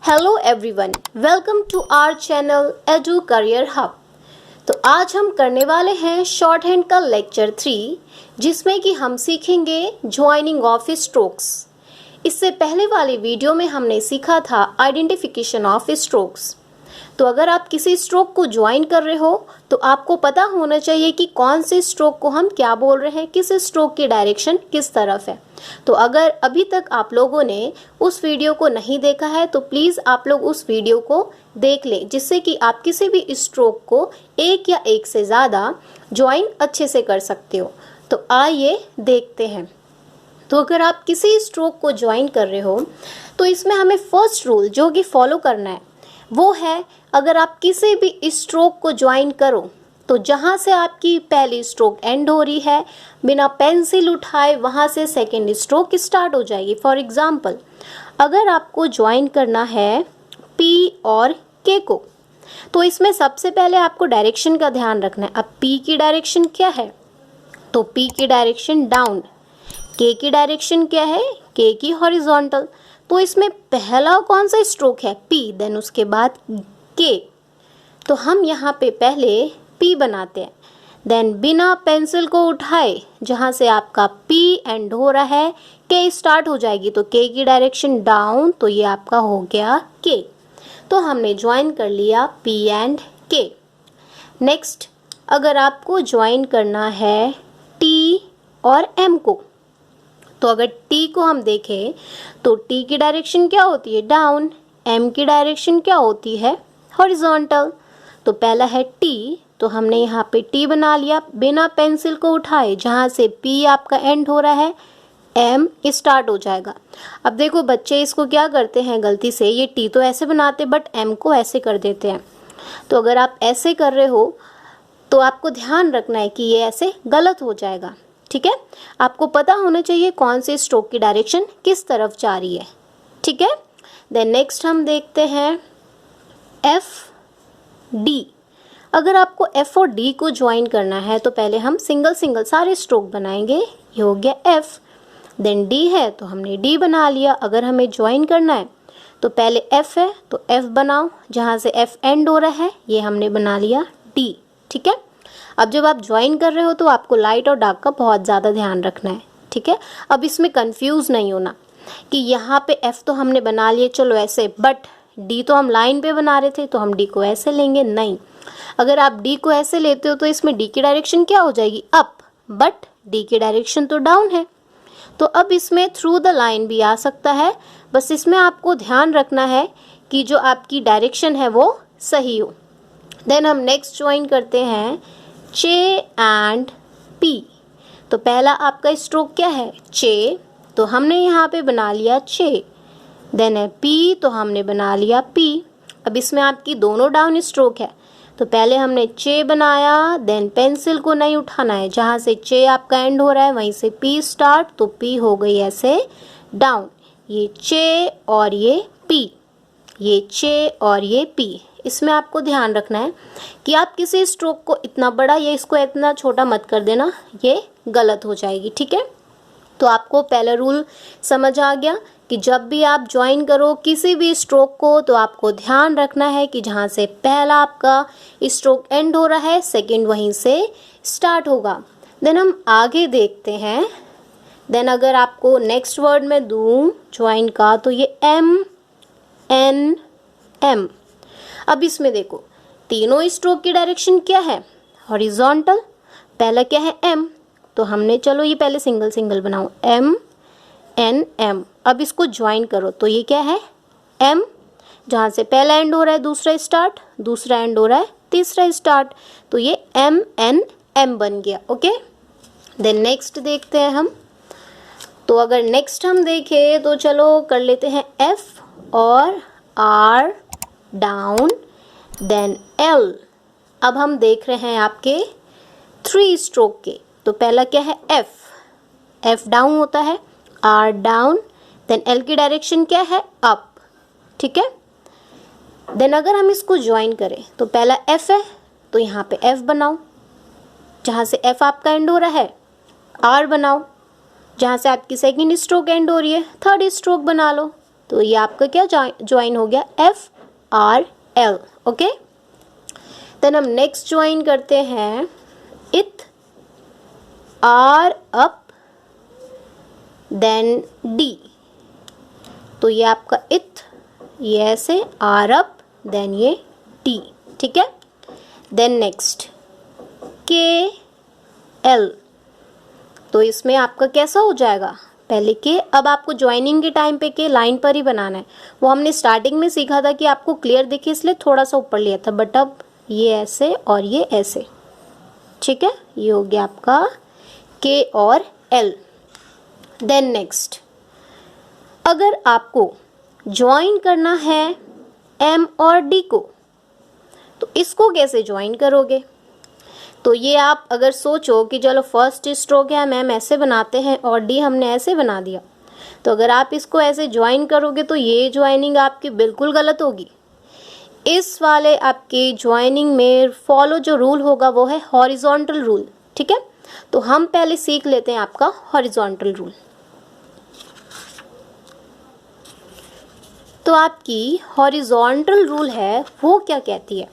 Hello everyone, welcome to our channel edu career hub. तो आज हम करने वाले हैं शॉर्ट हैंड का लेक्चर 3, जिसमें कि हम सीखेंगे ज्वाइनिंग ऑफ स्ट्रोक्स। इससे पहले वाले वीडियो में हमने सीखा था आइडेंटिफिकेशन ऑफ स्ट्रोक्स। तो अगर आप किसी स्ट्रोक को ज्वाइन कर रहे हो तो आपको पता होना चाहिए कि कौन से स्ट्रोक को हम क्या बोल रहे हैं, किस स्ट्रोक की डायरेक्शन किस तरफ है। तो अगर अभी तक आप लोगों ने उस वीडियो को नहीं देखा है तो प्लीज़ आप लोग उस वीडियो को देख लें, जिससे कि आप किसी भी स्ट्रोक को एक या एक से ज़्यादा ज्वाइन अच्छे से कर सकते हो। तो आइए देखते हैं। तो अगर आप किसी स्ट्रोक को ज्वाइन कर रहे हो तो इसमें हमें फर्स्ट रूल जो कि फॉलो करना है वो है, अगर आप किसी भी स्ट्रोक को ज्वाइन करो तो जहाँ से आपकी पहली स्ट्रोक एंड हो रही है, बिना पेंसिल उठाए वहाँ से सेकेंड स्ट्रोक स्टार्ट हो जाएगी। फॉर एग्जाम्पल, अगर आपको ज्वाइन करना है पी और के को, तो इसमें सबसे पहले आपको डायरेक्शन का ध्यान रखना है। अब पी की डायरेक्शन क्या है, तो पी की डायरेक्शन डाउन, के की डायरेक्शन क्या है, के की हॉरिजॉन्टल। तो इसमें पहला कौन सा स्ट्रोक है, पी, देन उसके बाद के। तो हम यहाँ पे पहले पी बनाते हैं, देन बिना पेंसिल को उठाए जहाँ से आपका पी एंड हो रहा है के स्टार्ट हो जाएगी। तो के की डायरेक्शन डाउन, तो ये आपका हो गया के। तो हमने ज्वाइन कर लिया पी एंड के। नेक्स्ट, अगर आपको ज्वाइन करना है टी और एम को, तो अगर टी को हम देखें तो टी की डायरेक्शन क्या होती है, डाउन, एम की डायरेक्शन क्या होती है, हॉरिजॉन्टल। तो पहला है टी, तो हमने यहाँ पे टी बना लिया बिना पेंसिल को उठाए, जहाँ से पी आपका एंड हो रहा है एम स्टार्ट हो जाएगा। अब देखो बच्चे इसको क्या करते हैं गलती से, ये टी तो ऐसे बनाते बट एम को ऐसे कर देते हैं। तो अगर आप ऐसे कर रहे हो तो आपको ध्यान रखना है कि ये ऐसे गलत हो जाएगा। ठीक है, आपको पता होना चाहिए कौन से स्ट्रोक की डायरेक्शन किस तरफ जा रही है। ठीक है, देन नेक्स्ट हम देखते हैं एफ डी। अगर आपको एफ और डी को ज्वाइन करना है तो पहले हम सिंगल सिंगल सारे स्ट्रोक बनाएंगे। ये हो गया एफ, देन डी है तो हमने डी बना लिया। अगर हमें ज्वाइन करना है तो पहले एफ है तो एफ बनाओ, जहाँ से एफ एंड हो रहा है ये हमने बना लिया डी। ठीक है, अब जब आप ज्वाइन कर रहे हो तो आपको लाइट और डार्क का बहुत ज़्यादा ध्यान रखना है। ठीक है, अब इसमें कंफ्यूज नहीं होना कि यहाँ पे एफ तो हमने बना लिए चलो ऐसे, बट डी तो हम लाइन पे बना रहे थे तो हम डी को ऐसे लेंगे, नहीं। अगर आप डी को ऐसे लेते हो तो इसमें डी की डायरेक्शन क्या हो जाएगी, अप, बट डी की डायरेक्शन तो डाउन है। तो अब इसमें थ्रू द लाइन भी आ सकता है, बस इसमें आपको ध्यान रखना है कि जो आपकी डायरेक्शन है वो सही हो। देन हम नेक्स्ट ज्वाइन करते हैं चे एंड पी। तो पहला आपका स्ट्रोक क्या है, चे, तो हमने यहाँ पे बना लिया चे। देन है पी, तो हमने बना लिया पी। अब इसमें आपकी दोनों डाउन स्ट्रोक है, तो पहले हमने चे बनाया, देन पेंसिल को नहीं उठाना है, जहाँ से चे आपका एंड हो रहा है वहीं से पी स्टार्ट, तो पी हो गई ऐसे डाउन। ये चे और ये पी, ये चे और ये पी। इसमें आपको ध्यान रखना है कि आप किसी स्ट्रोक को इतना बड़ा या इसको इतना छोटा मत कर देना, ये गलत हो जाएगी। ठीक है, तो आपको पहला रूल समझ आ गया कि जब भी आप ज्वाइन करो किसी भी स्ट्रोक को तो आपको ध्यान रखना है कि जहाँ से पहला आपका स्ट्रोक एंड हो रहा है सेकंड वहीं से स्टार्ट होगा। देन हम आगे देखते हैं। देन अगर आपको नेक्स्ट वर्ड में दूँ ज्वाइन का, तो ये एम एन एम। अब इसमें देखो तीनों स्ट्रोक की डायरेक्शन क्या है, हॉरिजॉन्टल। पहला क्या है एम, तो हमने चलो ये पहले सिंगल सिंगल बनाओ, एम एन एम। अब इसको ज्वाइन करो तो ये क्या है एम, जहाँ से पहला एंड हो रहा है दूसरा स्टार्ट, दूसरा एंड हो रहा है तीसरा स्टार्ट, तो ये एम एन एम बन गया। ओके, देन नेक्स्ट देखते हैं हम। तो अगर नेक्स्ट हम देखें तो चलो कर लेते हैं एफ और आर डाउन, देन एल। अब हम देख रहे हैं आपके 3 स्ट्रोक के। तो पहला क्या है एफ, एफ डाउन होता है, आर डाउन, देन एल की डायरेक्शन क्या है, अप। ठीक है, देन अगर हम इसको ज्वाइन करें तो पहला एफ है तो यहाँ पे एफ बनाओ, जहाँ से एफ आपका एंड हो रहा है, आर बनाओ, जहाँ से आपकी सेकेंड स्ट्रोक एंड हो रही है थर्ड स्ट्रोक बना लो, तो ये आपका क्या ज्वाइन हो गया, F R L. Okay, then हम नेक्स्ट ज्वाइन करते हैं इथ आर अप देन डी। तो ये आपका इथ, ये ऐसे आर अप देन ये टी, ठीक है। देन नेक्स्ट के एल, तो इसमें आपका कैसा हो जाएगा, पहले के, अब आपको ज्वाइनिंग के टाइम पे के लाइन पर ही बनाना है। वो हमने स्टार्टिंग में सीखा था कि आपको क्लियर दिखे इसलिए थोड़ा सा ऊपर लिया था, बट अब ये ऐसे और ये ऐसे, ठीक है। ये हो गया आपका के और एल। देन नेक्स्ट, अगर आपको ज्वाइन करना है एम और डी को, तो इसको कैसे ज्वाइन करोगे। तो ये आप अगर सोचो कि चलो फर्स्ट स्ट्रोक है मैम ऐसे बनाते हैं और डी हमने ऐसे बना दिया, तो अगर आप इसको ऐसे ज्वाइन करोगे तो ये ज्वाइनिंग आपकी बिल्कुल गलत होगी। इस वाले आपके ज्वाइनिंग में फॉलो जो रूल होगा वो है हॉरिजॉन्टल रूल, ठीक है। तो हम पहले सीख लेते हैं आपका हॉरिजॉन्टल रूल। तो आपकी हॉरिजॉन्टल रूल है वो क्या कहती है।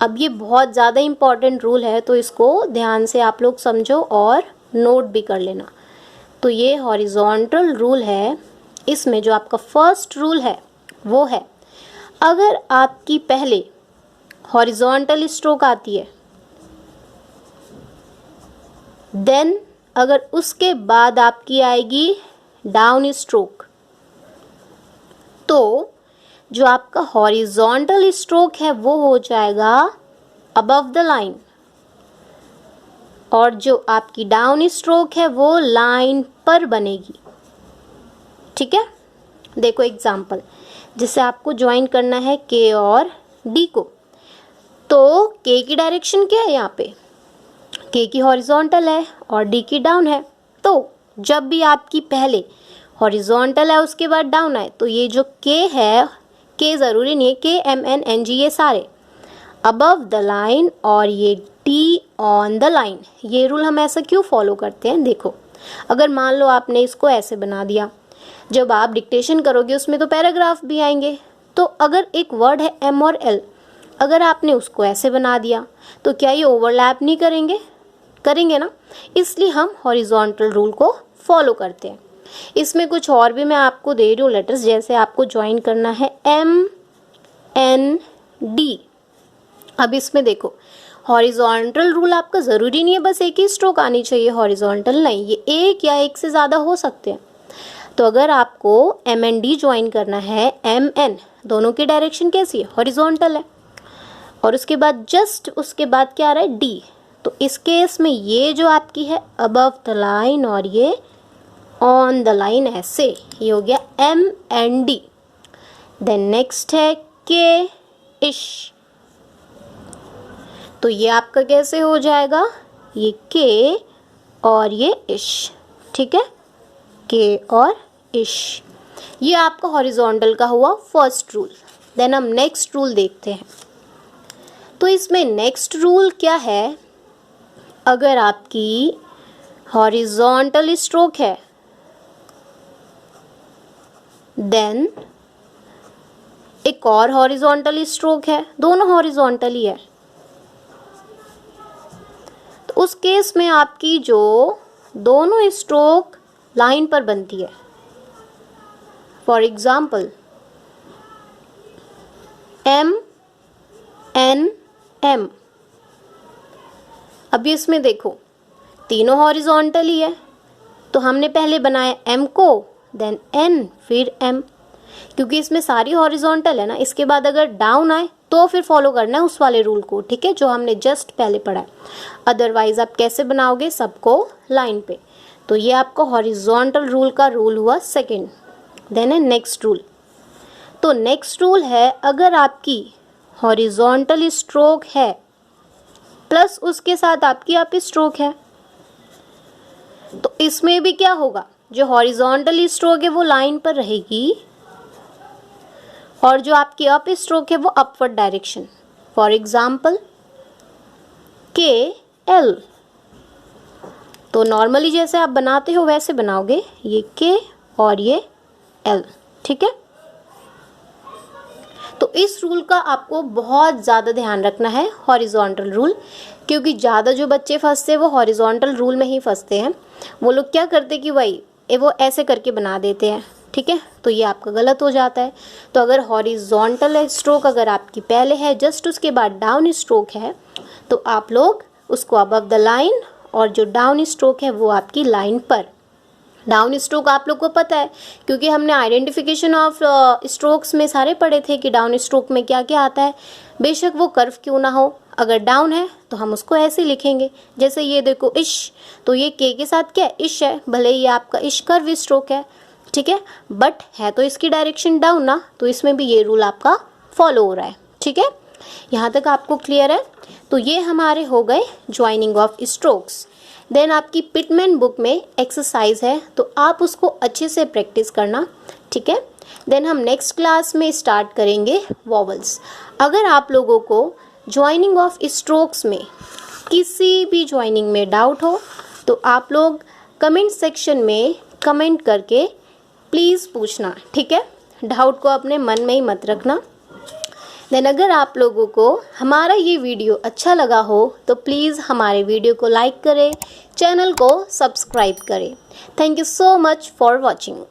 अब ये बहुत ज़्यादा इम्पॉर्टेंट रूल है, तो इसको ध्यान से आप लोग समझो और नोट भी कर लेना। तो ये हॉरिजॉन्टल रूल है, इसमें जो आपका फर्स्ट रूल है वो है, अगर आपकी पहले हॉरिजॉन्टल स्ट्रोक आती है, देन अगर उसके बाद आपकी आएगी डाउन स्ट्रोक, तो जो आपका हॉरिजॉन्टल स्ट्रोक है वो हो जाएगा अबव द लाइन, और जो आपकी डाउन स्ट्रोक है वो लाइन पर बनेगी, ठीक है। देखो एग्जाम्पल, जिसे आपको ज्वाइन करना है के और डी को, तो के की डायरेक्शन क्या है, यहाँ पे के की हॉरिजॉन्टल है और डी की डाउन है। तो जब भी आपकी पहले हॉरिजॉन्टल है उसके बाद डाउन आए, तो ये जो के है, के ज़रूरी नहीं है, के एम एन एन जी ये सारे अबव द लाइन और ये डी ऑन द लाइन। ये रूल हम ऐसा क्यों फॉलो करते हैं, देखो अगर मान लो आपने इसको ऐसे बना दिया, जब आप डिक्टेशन करोगे उसमें तो पैराग्राफ भी आएंगे, तो अगर एक वर्ड है एम और एल, अगर आपने उसको ऐसे बना दिया तो क्या ये ओवरलैप नहीं करेंगे, करेंगे ना। इसलिए हम हॉरिजॉन्टल रूल को फॉलो करते हैं। इसमें कुछ और भी मैं आपको दे रही हूँ लेटर्स, जैसे आपको ज्वाइन करना है एम एन डी। अब इसमें देखो हॉरिजॉन्टल रूल आपका ज़रूरी नहीं है बस एक ही स्ट्रोक आनी चाहिए हॉरिजॉन्टल, नहीं, ये एक या एक से ज़्यादा हो सकते हैं। तो अगर आपको एम एन डी ज्वाइन करना है, एम एन दोनों की डायरेक्शन कैसी है, हॉरिजॉन्टल है, और उसके बाद जस्ट उसके बाद क्या आ रहा है, डी। तो इस केस में ये जो आपकी है अबव द लाइन और ये ऑन द लाइन, ऐसे ये हो गया M N D. Then next है के इश, तो ये आपका कैसे हो जाएगा, ये के और ये इश, ठीक है, के और इश। ये आपका हॉरिजॉन्टल का हुआ फर्स्ट रूल। देन हम नेक्स्ट रूल देखते हैं। तो इसमें नेक्स्ट रूल क्या है, अगर आपकी हॉरिजॉन्टल स्ट्रोक है, देन एक और हॉरिजॉन्टल स्ट्रोक है, दोनों हॉरिजॉन्टल ही है, तो उस केस में आपकी जो दोनों स्ट्रोक लाइन पर बनती है। For example M N M, अभी इसमें देखो तीनों हॉरिजॉन्टल ही है, तो हमने पहले बनाया एम को, देन एन, फिर एम, क्योंकि इसमें सारी हॉरिजॉन्टल है ना। इसके बाद अगर डाउन आए तो फिर फॉलो करना है उस वाले रूल को, ठीक है, जो हमने जस्ट पहले पढ़ा है। अदरवाइज आप कैसे बनाओगे, सबको लाइन पे। तो ये आपका हॉरिजॉन्टल रूल का रूल हुआ सेकंड। देन है नेक्स्ट रूल। तो नेक्स्ट रूल है, अगर आपकी हॉरिजॉन्टल स्ट्रोक है प्लस उसके साथ आपकी अप स्ट्रोक है, तो इसमें भी क्या होगा, जो हॉरिजॉन्टल स्ट्रोक है वो लाइन पर रहेगी और जो आपकी अप स्ट्रोक है वो अपवर्ड डायरेक्शन। फॉर एग्जाम्पल के एल, तो नॉर्मली जैसे आप बनाते हो वैसे बनाओगे, ये के और ये एल, ठीक है। तो इस रूल का आपको बहुत ज़्यादा ध्यान रखना है, हॉरिजॉन्टल रूल, क्योंकि ज़्यादा जो बच्चे फंसते हैं वो हॉरिजॉन्टल रूल में ही फंसते हैं। वो लोग क्या करते कि वही वो ऐसे करके बना देते हैं, ठीक है, तो ये आपका गलत हो जाता है। तो अगर हॉरिजॉन्टल स्ट्रोक अगर आपकी पहले है, जस्ट उसके बाद डाउन स्ट्रोक है, तो आप लोग उसको अबव द लाइन, और जो डाउन स्ट्रोक है वो आपकी लाइन पर। डाउन स्ट्रोक आप लोग को पता है, क्योंकि हमने आइडेंटिफिकेशन ऑफ स्ट्रोक्स में सारे पढ़े थे कि डाउन स्ट्रोक में क्या क्या आता है। बेशक वो कर्व क्यों ना हो, अगर डाउन है तो हम उसको ऐसे लिखेंगे, जैसे ये देखो इश, तो ये के साथ क्या है, इश है, भले ही आपका इश कर्व स्ट्रोक है, ठीक है, बट है तो इसकी डायरेक्शन डाउन ना, तो इसमें भी ये रूल आपका फॉलो हो रहा है, ठीक है। यहाँ तक आपको क्लियर है। तो ये हमारे हो गए ज्वाइनिंग ऑफ स्ट्रोक्स। देन आपकी पिटमैन बुक में एक्सरसाइज है, तो आप उसको अच्छे से प्रैक्टिस करना, ठीक है। देन हम नेक्स्ट क्लास में स्टार्ट करेंगे वॉवल्स। अगर आप लोगों को ज्वाइनिंग ऑफ स्ट्रोक्स में किसी भी ज्वाइनिंग में डाउट हो, तो आप लोग कमेंट सेक्शन में कमेंट करके प्लीज़ पूछना, ठीक है। डाउट को अपने मन में ही मत रखना। देन अगर आप लोगों को हमारा ये वीडियो अच्छा लगा हो तो प्लीज़ हमारे वीडियो को लाइक करें, चैनल को सब्सक्राइब करें। Thank you so much for watching.